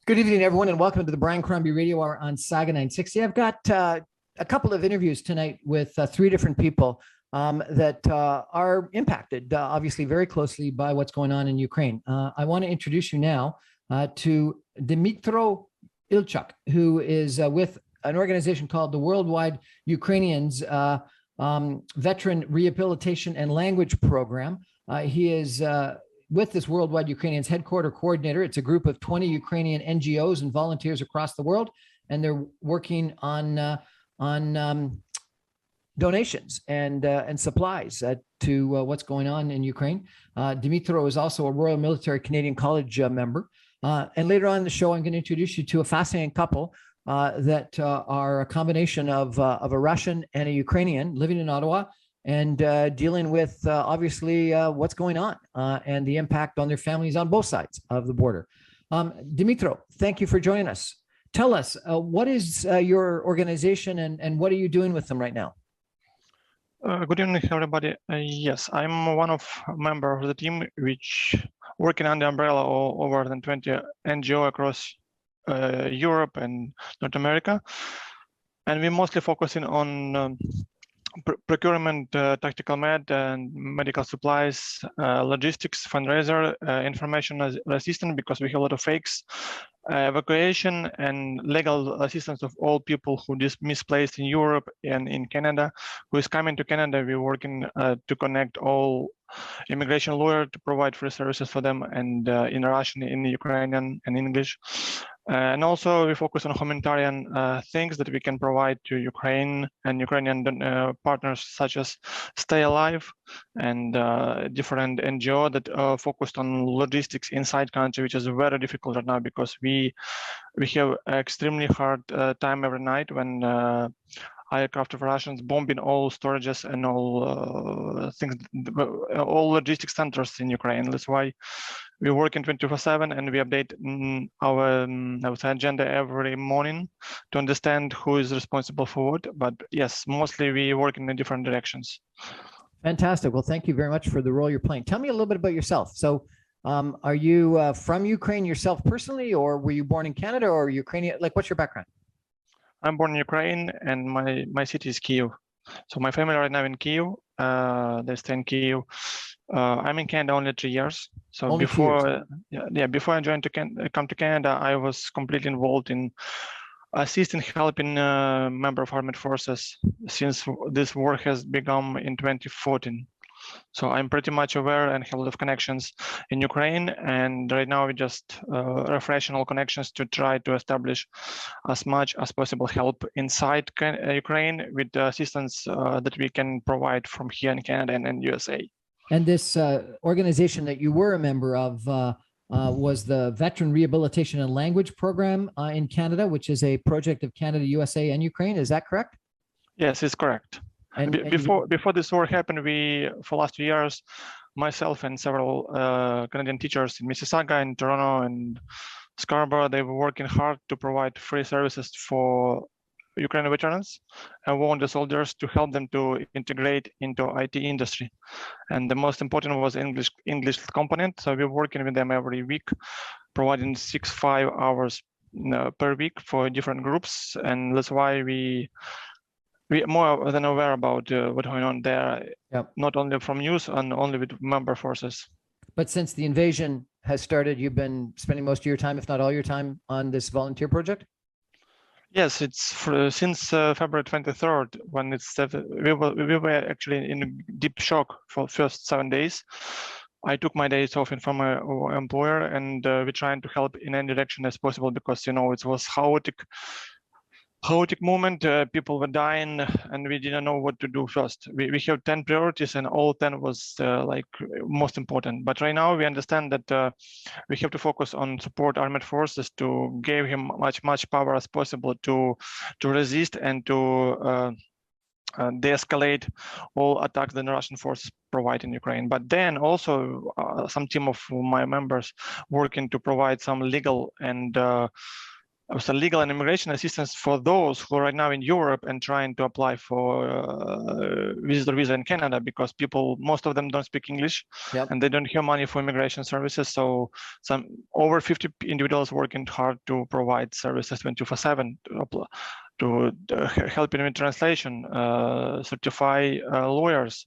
Good evening, everyone, and welcome to the Brian Crombie Radio Hour on Saga 960. I've got a couple of interviews tonight with three different people that are impacted, obviously, very closely by what's going on in Ukraine. I want to introduce you now to Dmytro Ilchuk, who is with an organization called the Worldwide Ukrainians Veteran Rehabilitation and Language Program. He is with this Worldwide Ukrainians Headquarter Coordinator. It's a group of 20 Ukrainian NGOs and volunteers across the world, and they're working on donations and supplies to what's going on in Ukraine. Dmytro is also a Royal Military Canadian College member. And later on in the show, I'm going to introduce you to a fascinating couple that are a combination of a Russian and a Ukrainian living in Ottawa, and dealing with, obviously, what's going on and the impact on their families on both sides of the border. Dmytro, thank you for joining us. Tell us, what is your organization and what are you doing with them right now? Good evening, everybody. Yes, I'm one of member of the team, which working under the umbrella of over than 20 NGO across Europe and North America. And we're mostly focusing on procurement, tactical med and medical supplies, logistics, fundraiser, information assistance, because we have a lot of fakes, evacuation and legal assistance of all people who is misplaced in Europe and in Canada, who is coming to Canada. We're working to connect all immigration lawyers to provide free services for them, and in Russian, in Ukrainian, and English. And also we focus on humanitarian things that we can provide to Ukraine and Ukrainian partners, such as Stay Alive and different NGO that are focused on logistics inside country, which is very difficult right now because we have extremely hard time every night when aircraft of Russians bombing all storages and all things, all logistics centers in Ukraine. That's why we work in 24/7 and we update our agenda every morning to understand who is responsible for what. But yes, mostly we work in the different directions. Fantastic. Well, thank you very much for the role you're playing. Tell me a little bit about yourself. So are you from Ukraine yourself personally, or were you born in Canada or Ukrainian? Like, what's your background? I'm born in Ukraine and my city is Kyiv. So my family right now in Kyiv, they stay in Kyiv. I'm in Canada only 3 years. So only before, before I joined come to Canada, I was completely involved in assisting, helping member of armed forces since this war has begun in 2014. So I'm pretty much aware and have a lot of connections in Ukraine. And right now we just refreshing all connections to try to establish as much as possible help inside Ukraine with the assistance that we can provide from here in Canada and USA. And this organization that you were a member of was the Veteran Rehabilitation and Language Program in Canada, which is a project of Canada, USA, and Ukraine. Is that correct? Yes, it's correct. And before this war happened, for last 2 years, myself and several Canadian teachers in Mississauga and Toronto and Scarborough, they were working hard to provide free services for Ukrainian veterans and wounded soldiers to help them to integrate into IT industry. And the most important was English component. So we're working with them every week, providing 5 hours per week for different groups. And that's why we are more than aware about what's going on there, not only from news and only with member forces. But since the invasion has started, you've been spending most of your time, if not all your time, on this volunteer project? Yes, it's since February 23rd, when we were actually in deep shock for the first 7 days. I took my days off from my employer, and we're trying to help in any direction as possible because, you know, it was chaotic moment. People were dying and we didn't know what to do first. We have 10 priorities and all 10 was like most important. But right now we understand that we have to focus on support armed forces to give him much power as possible to resist and to de-escalate all attacks that the Russian forces provide in Ukraine. But then also some team of my members working to provide some legal and also legal and immigration assistance for those who are right now in Europe and trying to apply for visitor visa in Canada, because most of them don't speak English. Yep. And they don't have money for immigration services. So some over 50 individuals working hard to provide services 24/7 to help in translation, certify lawyers,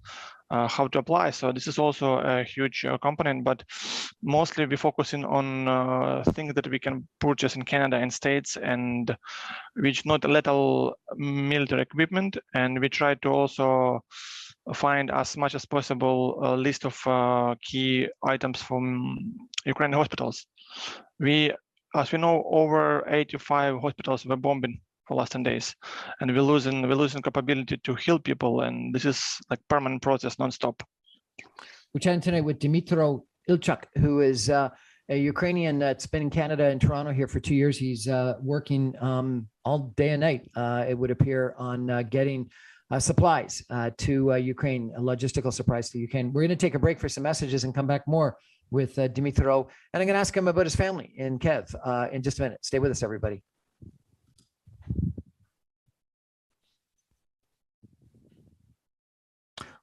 how to apply. So this is also a huge component, but mostly we're focusing on things that we can purchase in Canada and States, and which not little military equipment. And we try to also find as much as possible a list of key items from Ukrainian hospitals. As we know, over 85 hospitals were bombing for last 10 days, and we're losing capability to heal people, and this is like permanent process, non-stop. We're chatting tonight with Dmytro Ilchuk, who is a Ukrainian that's been in Canada and Toronto here for 2 years. He's working all day and night, it would appear, on getting supplies to Ukraine, logistical supplies to Ukraine. We're going to take a break for some messages and come back more with Dmytro, and I'm going to ask him about his family in Kiev in just a minute. Stay with us, everybody.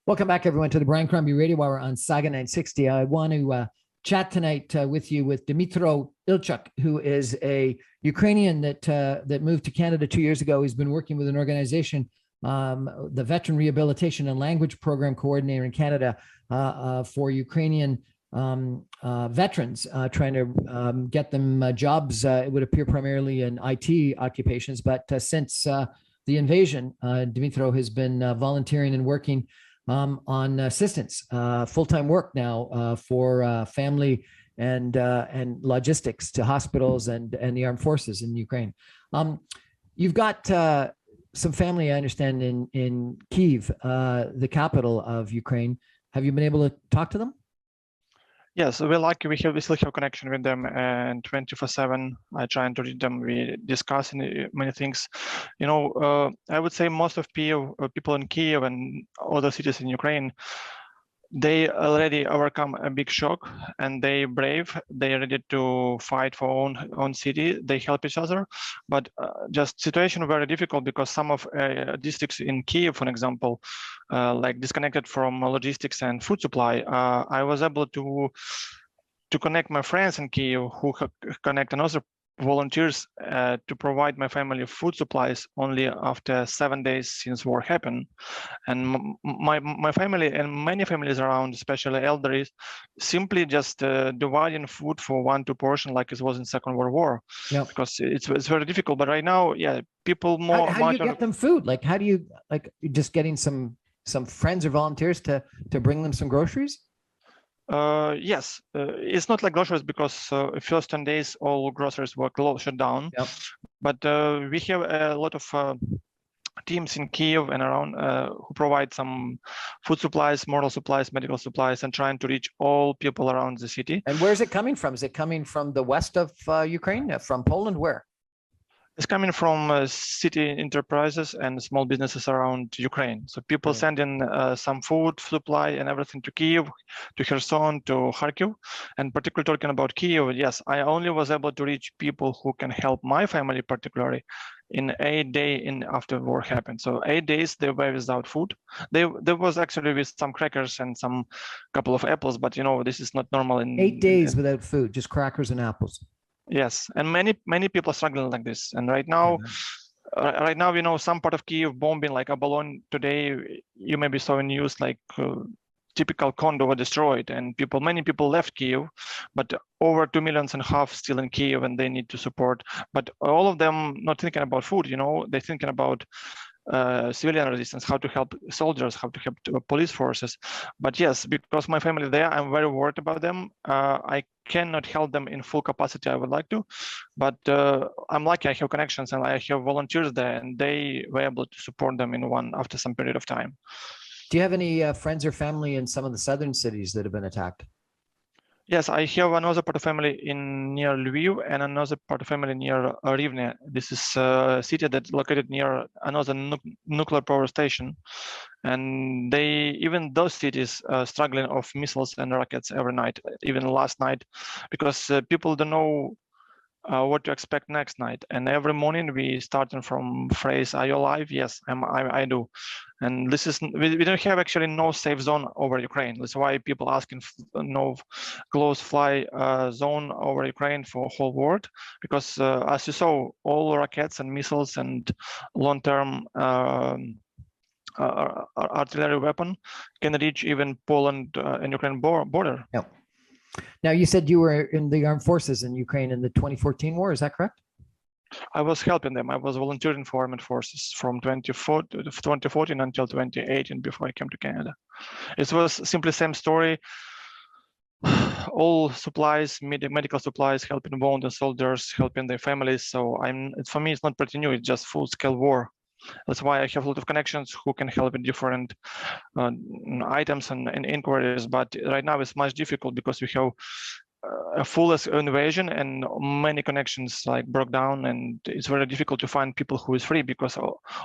Welcome back, everyone, to the Brian Crombie Radio Hour on Saga 960. I want to chat tonight with you with Dmytro Ilchuk, who is a Ukrainian that moved to Canada 2 years ago. He's been working with an organization, the Veteran Rehabilitation and Language Program Coordinator in Canada, for Ukrainian veterans, trying to get them jobs. It would appear primarily in IT occupations, but since the invasion, Dmytro has been volunteering and working on assistance, full-time work now for family and logistics to hospitals and the armed forces in Ukraine. You've got some family, I understand, in Kyiv, the capital of Ukraine. Have you been able to talk to them? Yes, we're lucky. We still have connection with them, and 24/7 I try to read them. We discuss many things. I would say most of people in Kyiv and other cities in Ukraine, they already overcome a big shock, and they brave. They are ready to fight for own city. They help each other, but just situation very difficult because some of districts in Kyiv, for example, like disconnected from logistics and food supply. I was able to connect my friends in Kyiv who connect another volunteers to provide my family food supplies only after 7 days since war happened. And my family and many families around, especially elderly, simply just dividing food for 1-2 portion like it was in Second World War. Yep. Because it's very difficult. But right now, yeah, people more. How do you get them food? Like, how do you, like, just getting some friends or volunteers to bring them some groceries? Yes, it's not like groceries because first 10 days all groceries were shut down. Yep. But we have a lot of teams in Kyiv and around who provide some food supplies, moral supplies, medical supplies, and trying to reach all people around the city. And where is it coming from? Is it coming from the west of Ukraine, from Poland? Where? It's coming from city enterprises and small businesses around Ukraine. So people send in some food supply and everything to Kyiv, to Kherson, to Kharkiv. And particularly talking about Kyiv, yes, I only was able to reach people who can help my family, particularly in 8 days after war happened. So 8 days they were without food. There was actually with some crackers and some couple of apples, but this is not normal. In 8 days without food, just crackers and apples. Yes, and many people are struggling like this. And right now, some part of Kyiv bombing, like Abalon today, you maybe saw in news like typical condo were destroyed, and many people left Kyiv, but over 2.5 million still in Kyiv, and they need to support. But all of them not thinking about food, they're thinking about civilian resistance, how to help soldiers, how to help police forces. But yes, because my family there, I'm very worried about them. I cannot help them in full capacity I would like to, but I'm lucky I have connections and I have volunteers there, and they were able to support them after some period of time. Do you have any friends or family in some of the southern cities that have been attacked? Yes, I have another part of family near Lviv and another part of family near Rivne. This is a city that's located near another nuclear power station. And even those cities are struggling of missiles and rockets every night, even last night, because people don't know what to expect next night. And every morning we starting from phrase, "Are you alive?" "Yes, I do." And this is, we don't have actually no safe zone over Ukraine. That's why people asking no close fly zone over Ukraine for whole world, because as you saw, all rockets and missiles and long-term artillery weapon can reach even Poland and Ukraine border. Yep. Now, you said you were in the armed forces in Ukraine in the 2014 war. Is that correct? I was helping them. I was volunteering for armed forces from 2014 until 2018 before I came to Canada. It was simply same story. All supplies, medical supplies, helping wounded soldiers, helping their families. So for me, it's not pretty new. It's just full-scale war. That's why I have a lot of connections who can help in different items and inquiries. But right now it's much difficult because we have a full invasion and many connections like broke down, and it's very difficult to find people who is free because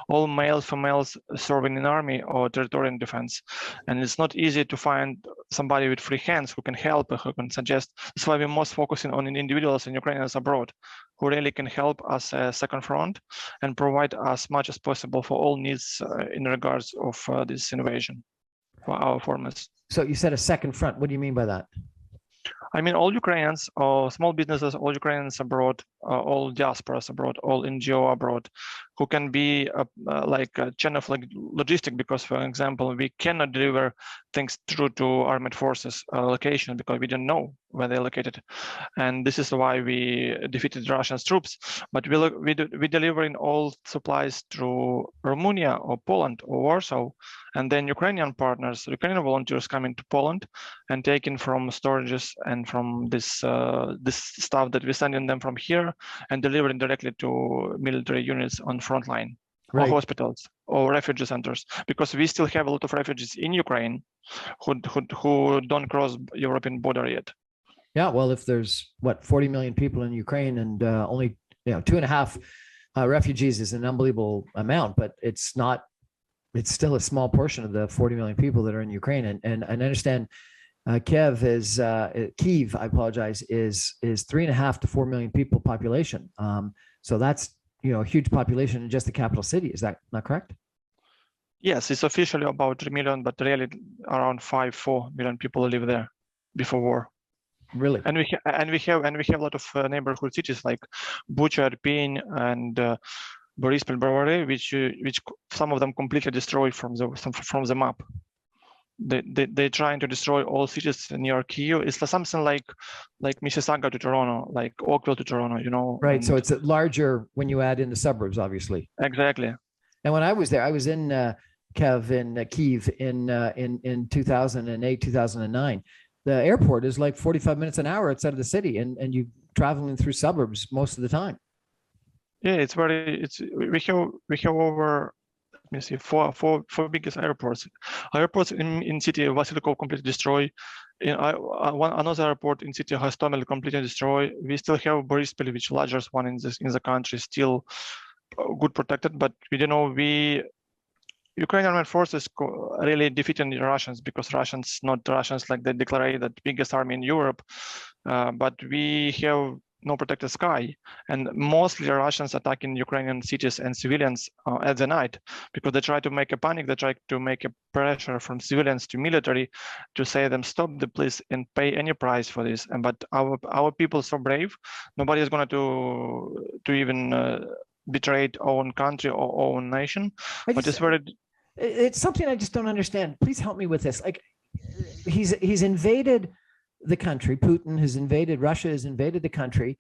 all males, females serving in army or territorial defense, and it's not easy to find somebody with free hands who can help, who can suggest. That's why we're most focusing on individuals and Ukrainians abroad who really can help us a second front and provide as much as possible for all needs in regards of this invasion for our farmers. So you said a second front. What do you mean by that? I mean, all Ukrainians, all small businesses, all Ukrainians abroad, all diasporas abroad, all NGO abroad, who can be like a channel of logistic, because, for example, we cannot deliver things through to armed forces location because we don't know where they're located. And this is why we defeated Russian troops. But we delivering all supplies through Romania or Poland or Warsaw, and then Ukrainian partners, Ukrainian volunteers coming to Poland and taking from storages and from this stuff that we're sending them from here and delivering directly to military units on front line, right, or hospitals or refugee centers, because we still have a lot of refugees in Ukraine who don't cross European border yet. Yeah, well, if there's 40 million people in Ukraine and only 2.5 refugees is an unbelievable amount, but it's not. It's still a small portion of the 40 million people that are in Ukraine, and I understand Kiev, I apologize, is 3.5 to 4 million people population. So that's a huge population in just the capital city. Is that not correct? Yes, it's officially about 3 million, but really around 5-4 million people live there before war. Really? And we have a lot of neighborhood cities like Bucha, Irpin, and Borispol, Brovary, which some of them completely destroyed from the map. They're trying to destroy all cities near Kyiv. It's something like Mississauga to Toronto, like Oakville to Toronto, Right. And, so it's larger when you add in the suburbs, obviously. Exactly. And when I was there, I was in Kyiv in 2008, 2009. The airport is like 45 minutes an hour outside of the city, and you traveling through suburbs most of the time. Yeah, we have over, let me see, four biggest airports. Airports in city Vasilikov completely destroyed. Another airport in city Hostomel completely destroyed. We still have Borispol, which is the largest one in the country, still good protected. But Ukrainian armed forces really defeating the Russians, because Russians, not Russians like they declare that biggest army in Europe, but we have no protected sky, and mostly Russians attacking Ukrainian cities and civilians at the night, because they try to make a panic. They try to make a pressure from civilians to military to say them stop the police and pay any price for this. But our people so brave, nobody is going to even betray our own country or own nation. It's something I just don't understand. Please help me with this. Like, he's invaded the country. Putin has invaded, Russia has invaded the country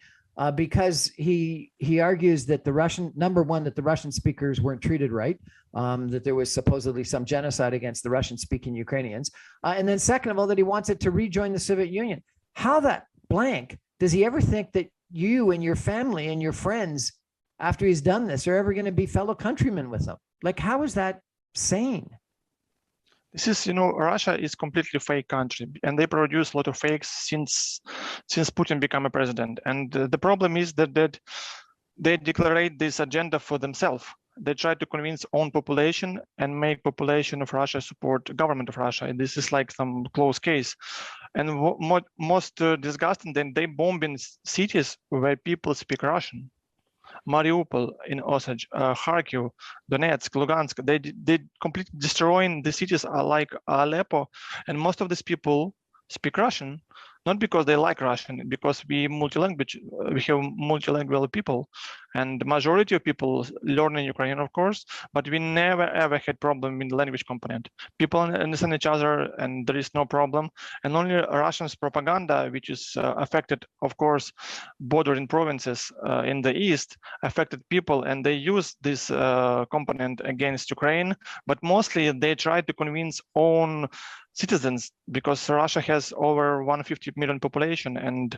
because he argues that the Russian speakers weren't treated right, that there was supposedly some genocide against the Russian speaking Ukrainians. And then second of all, that he wants it to rejoin the Soviet Union. How that blank does he ever think that you and your family and your friends, after he's done this, are ever going to be fellow countrymen with him? Like, how is that sane? This is, Russia is completely fake country, and they produce a lot of fakes since Putin became a president. And the problem is that they declare this agenda for themselves. they try to convince own population and make population of Russia support government of Russia. And this is like some close case. And most disgusting, then they bomb in cities where people speak Russian. Mariupol in Osage, Kharkiv, Donetsk, Lugansk, they completely destroying the cities like Aleppo. And most of these people speak Russian, not because they like Russian, because we have multilingual people, and the majority of people learn in Ukrainian, of course, but we never ever had problem in the language component. People understand each other and there is no problem. And only Russian's propaganda, which is affected, of course, bordering provinces in the east, affected people, and they use this component against Ukraine, but mostly they try to convince own citizens, because Russia has over 150 million population and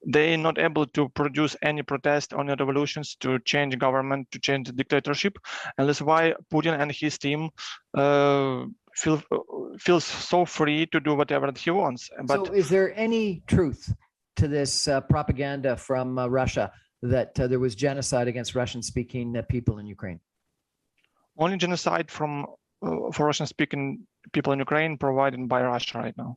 they're not able to produce any protest or any revolutions to change government, to change the dictatorship. And that's why Putin and his team feels so free to do whatever he wants. But so is there any truth to this propaganda from Russia that there was genocide against Russian-speaking people in Ukraine? Only genocide for Russian-speaking people in Ukraine provided by Russia right now.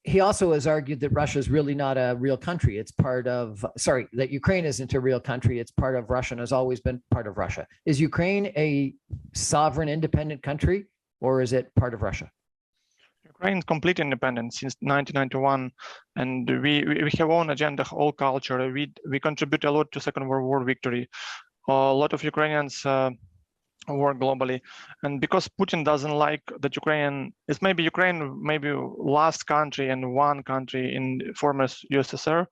He also has argued that Russia is really not a real country. It's part of, sorry, that Ukraine isn't a real country. It's part of Russia and has always been part of Russia. Is Ukraine a sovereign, independent country, or is it part of Russia? Ukraine is completely independent since 1991, and we have own agenda, all culture. We contribute a lot to Second World War victory. A lot of Ukrainians work globally, and because Putin doesn't like that Ukraine maybe last country and one country in former USSR,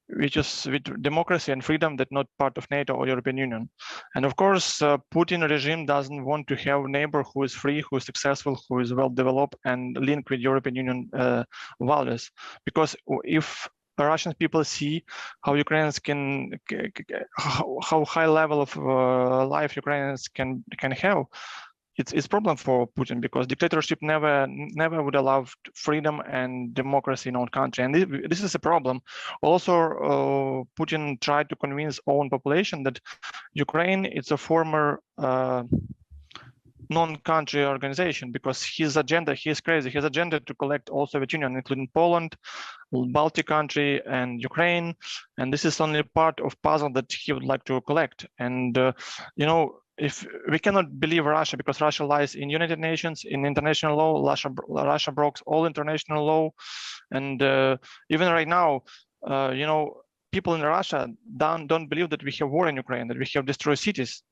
which is with democracy and freedom, that not part of NATO or European Union. And of course, Putin regime doesn't want to have a neighbor who is free, who is successful, who is well developed and linked with European Union values. Because if Russian people see how Ukrainians how high level of life Ukrainians can have, it's problem for Putin, because dictatorship never would allow freedom and democracy in our country, and this is a problem. Also, Putin tried to convince own population that Ukraine is a former non-country organization, because his agenda, he's crazy. His agenda to collect all Soviet Union, including Poland, Baltic country, and Ukraine. And this is only part of puzzle that he would like to collect. And if we cannot believe Russia, because Russia lies in United Nations, in international law, Russia broke all international law, and even right now, people in Russia don't believe that we have war in Ukraine, that we have destroyed cities.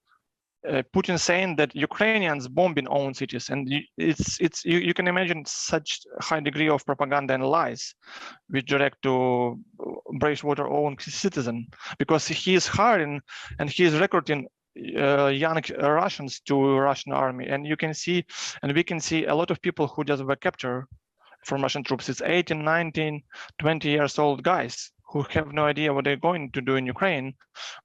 Putin saying that Ukrainians bombing own cities, and you can imagine such high degree of propaganda and lies which direct to Breakwater own citizen, because he is hiring and he is recruiting young Russians to Russian army, and you can see, and we can see a lot of people who just were captured from Russian troops. It's 18, 19, 20 years old guys who have no idea what they're going to do in Ukraine,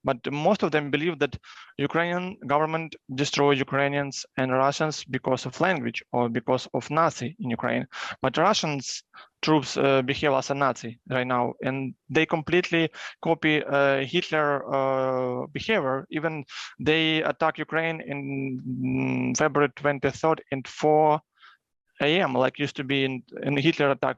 but most of them believe that Ukrainian government destroys Ukrainians and Russians because of language or because of Nazi in Ukraine. But Russians troops behave as a Nazi right now, and they completely copy Hitler behavior. Even they attack Ukraine in February 23rd at 4 a.m. like used to be in Hitler attack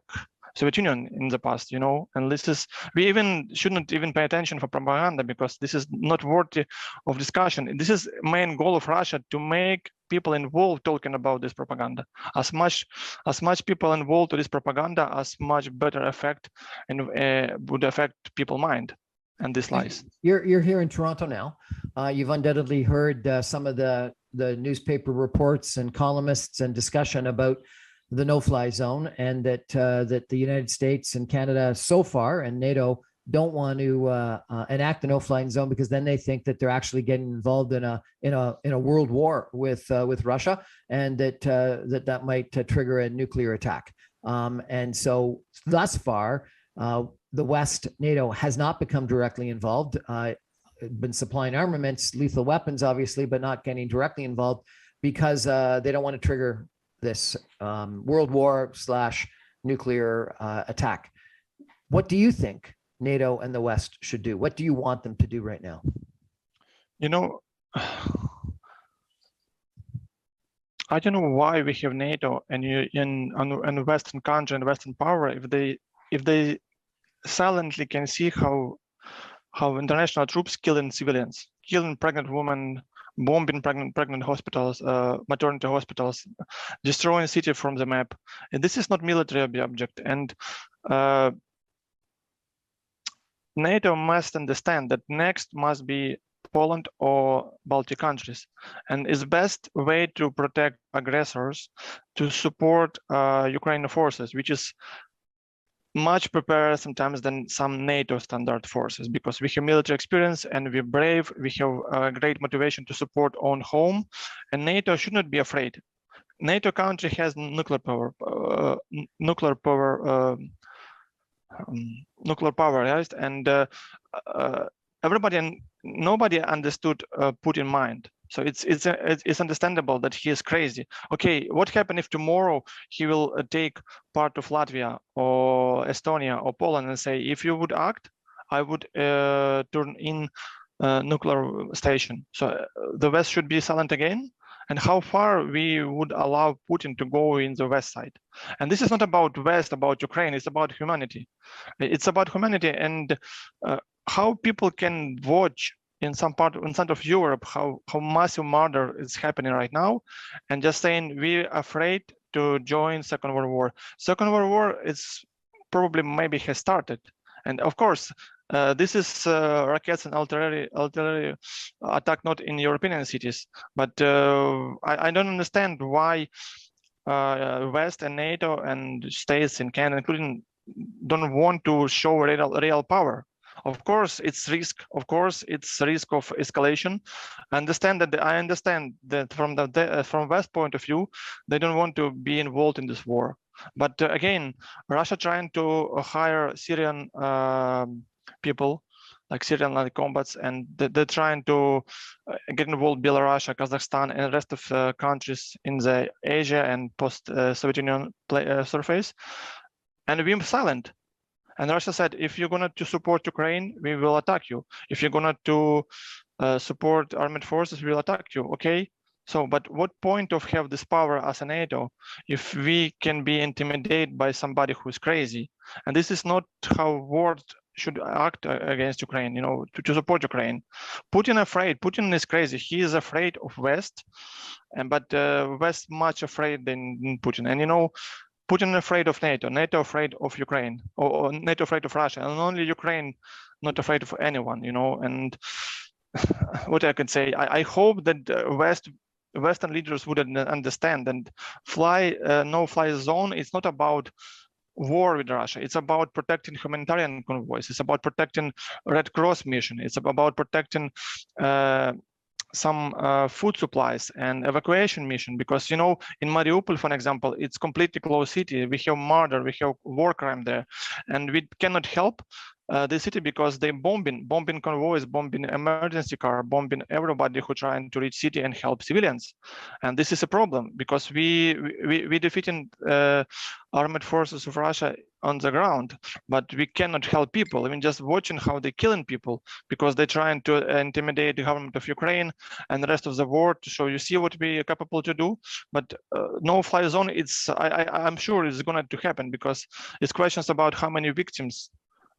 Soviet Union in the past, and this is, we even shouldn't even pay attention for propaganda, because this is not worthy of discussion. This is main goal of Russia, to make people involved talking about this propaganda. As much people involved to this propaganda, as much better effect and would affect people's mind and these lies. You're here in Toronto now. You've undoubtedly heard some of the newspaper reports and columnists and discussion about the no-fly zone, and that the United States and Canada so far and NATO don't want to enact the no-fly zone, because then they think that they're actually getting involved in a world war with Russia, and that might trigger a nuclear attack. And so thus far, the West, NATO, has not become directly involved. Been supplying armaments, lethal weapons, obviously, but not getting directly involved, because they don't want to trigger this world war / nuclear attack. What do you think NATO and the West should do? What do you want them to do right now? You know, I don't know why we have NATO and in Western country and Western power if they silently can see how international troops killing civilians, killing pregnant women, bombing pregnant hospitals, maternity hospitals, destroying city from the map. And this is not military object. And NATO must understand that next must be Poland or Baltic countries. And it's best way to protect aggressors to support Ukrainian forces, which is much prepared sometimes than some NATO standard forces, because we have military experience and we're brave, we have great motivation to support own home, and NATO should not be afraid. NATO country has nuclear power, right? And everybody and nobody understood Putin's mind. So it's understandable that he is crazy. Okay, what happens if tomorrow he will take part of Latvia or Estonia or Poland and say, if you would act, I would turn in nuclear station. So the West should be silent again. And how far we would allow Putin to go in the West side. And this is not about West, about Ukraine, it's about humanity. It's about humanity and how people can watch in some of Europe, how massive murder is happening right now, and just saying we're afraid to join Second World War. Second World War is probably maybe has started. And of course, this is rockets and artillery attack not in European cities, but I don't understand why West and NATO and states in Canada, including, don't want to show real power. Of course, it's risk. Of course, it's risk of escalation. I understand that from West point of view, they don't want to be involved in this war. But again, Russia trying to hire Syrian people, like Syrian combats, and they're trying to get involved Belarus, Kazakhstan, and the rest of countries in the Asia and post-Soviet Union surface. And we're silent. And Russia said, if you're going to support Ukraine, we will attack you. If you're going to support armed forces, we will attack you. Okay. So, but what point of have this power as a NATO if we can be intimidated by somebody who's crazy? And this is not how world should act against Ukraine, you know, to support Ukraine. Putin is crazy. He is afraid of West, but West much afraid than Putin. And, you know, Putin afraid of NATO, NATO afraid of Ukraine, or NATO afraid of Russia, and only Ukraine not afraid of anyone, you know. And what I can say, I hope that Western leaders would understand and no-fly zone is not about war with Russia. It's about protecting humanitarian convoys. It's about protecting Red Cross mission. It's about protecting some food supplies and evacuation mission, because, you know, in Mariupol, for example, it's completely closed city. We have murder, we have war crime there, and we cannot help the city because they bombing convoys, bombing emergency car, bombing everybody who trying to reach city and help civilians. And this is a problem because we defeating armed forces of Russia on the ground, but we cannot help people. I mean, just watching how they're killing people because they're trying to intimidate the government of Ukraine and the rest of the world to show you see what we are capable to do. But no-fly zone, I'm sure it's going to happen because it's questions about how many victims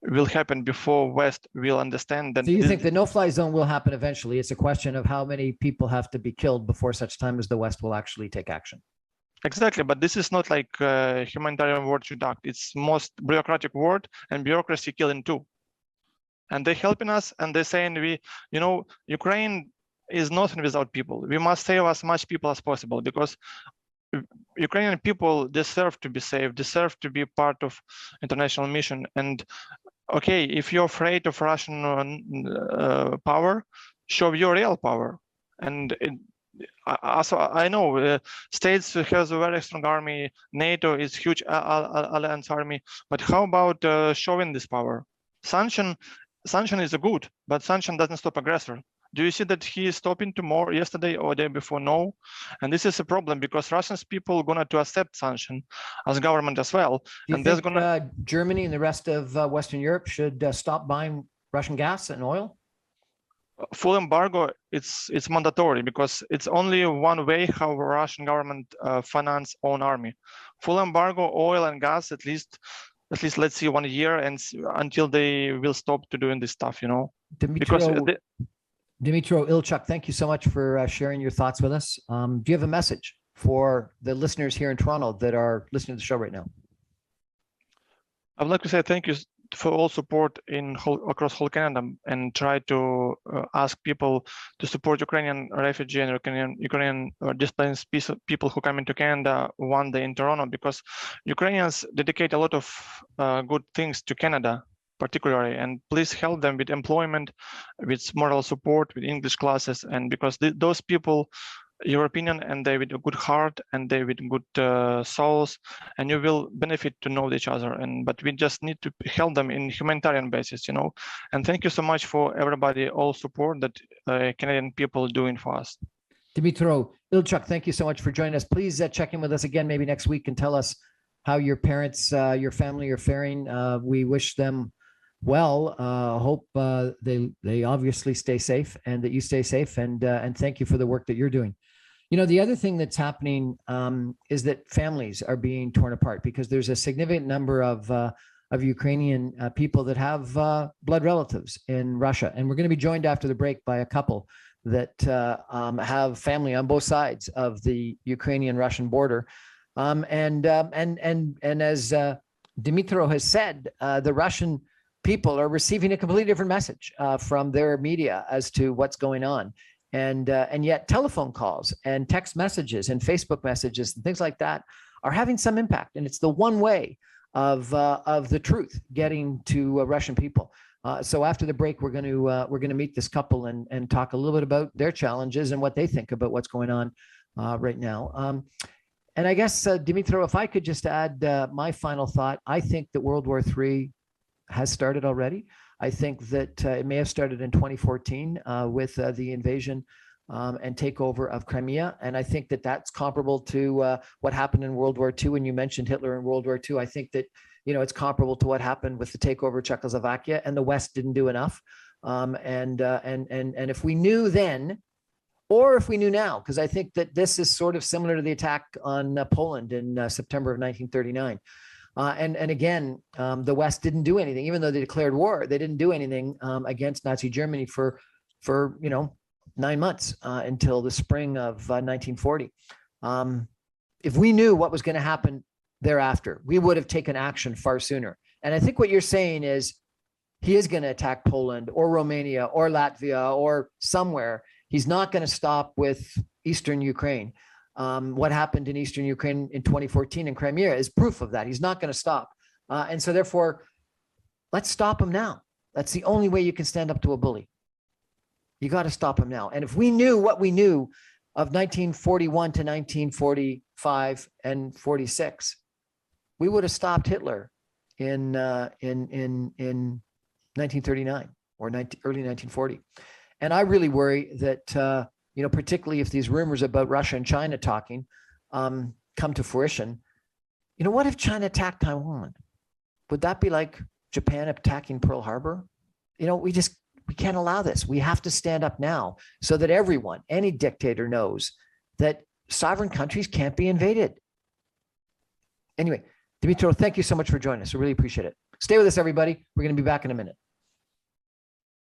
will happen before West will understand that. So you think the no-fly zone will happen eventually? It's a question of how many people have to be killed before such time as the West will actually take action. Exactly, but this is not like humanitarian war should act. It's most bureaucratic word and bureaucracy killing too. And they're helping us and they're saying you know, Ukraine is nothing without people. We must save as much people as possible because Ukrainian people deserve to be saved, deserve to be part of international mission. And okay, if you're afraid of Russian power, show your real power. And also, I know states has a very strong army. NATO is huge alliance army. But how about showing this power? Sanction is a good, but sanction doesn't stop aggressor. Do you see that he is stopping tomorrow, yesterday or day before? No. And this is a problem because Russian people are going to accept sanction as government as well. Do you think Germany and the rest of Western Europe should stop buying Russian gas and oil? full embargo, it's mandatory because it's only one way how Russian government finance own army. Full embargo, oil and gas, at least let's see 1 year and until they will stop to doing this stuff, you know. Dmytro Ilchuk, thank you so much for sharing your thoughts with us. Do you have a message for the listeners here in Toronto that are listening to the show right now? I would like to say thank you for all support across whole Canada, and try to ask people to support Ukrainian refugee and Ukrainian displaced people who come into Canada one day in Toronto, because Ukrainians dedicate a lot of good things to Canada particularly, and please help them with employment, with moral support, with English classes, and because those people, European, and they with a good heart and they with good souls, and you will benefit to know each other. But we just need to help them in humanitarian basis, you know. And thank you so much for everybody, all support that Canadian people doing for us. Dmytro Ilchuk, thank you so much for joining us. Please check in with us again maybe next week and tell us how your parents, your family are faring. We wish them well. Hope they obviously stay safe and that you stay safe. And thank you for the work that you're doing. You know, the other thing that's happening is that families are being torn apart because there's a significant number of Ukrainian people that have blood relatives in Russia. And we're going to be joined after the break by a couple that have family on both sides of the Ukrainian-Russian border. And as Dmytro has said, the Russian people are receiving a completely different message from their media as to what's going on. And yet telephone calls and text messages and Facebook messages and things like that are having some impact. And it's the one way of the truth getting to Russian people. So after the break, we're going to meet this couple and talk a little bit about their challenges and what they think about what's going on right now. And I guess, Dmytro, if I could just add my final thought, I think that World War III has started already. I think that it may have started in 2014 with the invasion and takeover of Crimea. And I think that that's comparable to what happened in World War II. And you mentioned Hitler in World War II. I think that, you know, it's comparable to what happened with the takeover of Czechoslovakia, and the West didn't do enough. And if we knew then, or if we knew now, because I think that this is sort of similar to the attack on Poland in September of 1939. And again, the West didn't do anything, even though they declared war. They didn't do anything against Nazi Germany for 9 months until the spring of 1940. If we knew what was going to happen thereafter, we would have taken action far sooner. And I think what you're saying is he is going to attack Poland or Romania or Latvia or somewhere. He's not going to stop with Eastern Ukraine. What happened in Eastern Ukraine in 2014 in Crimea is proof of that. He's not going to stop. And so therefore, let's stop him now. That's the only way you can stand up to a bully. You got to stop him now. And if we knew what we knew of 1941 to 1945 and 46, we would have stopped Hitler in 1939 or early 1940. And I really worry that, particularly if these rumors about Russia and China talking come to fruition, what if China attacked Taiwan? Would that be like Japan attacking Pearl Harbor? We can't allow this. We have to stand up now so that everyone, any dictator knows that sovereign countries can't be invaded. Anyway, Dmytro, thank you so much for joining us. I really appreciate it. Stay with us, everybody. We're going to be back in a minute.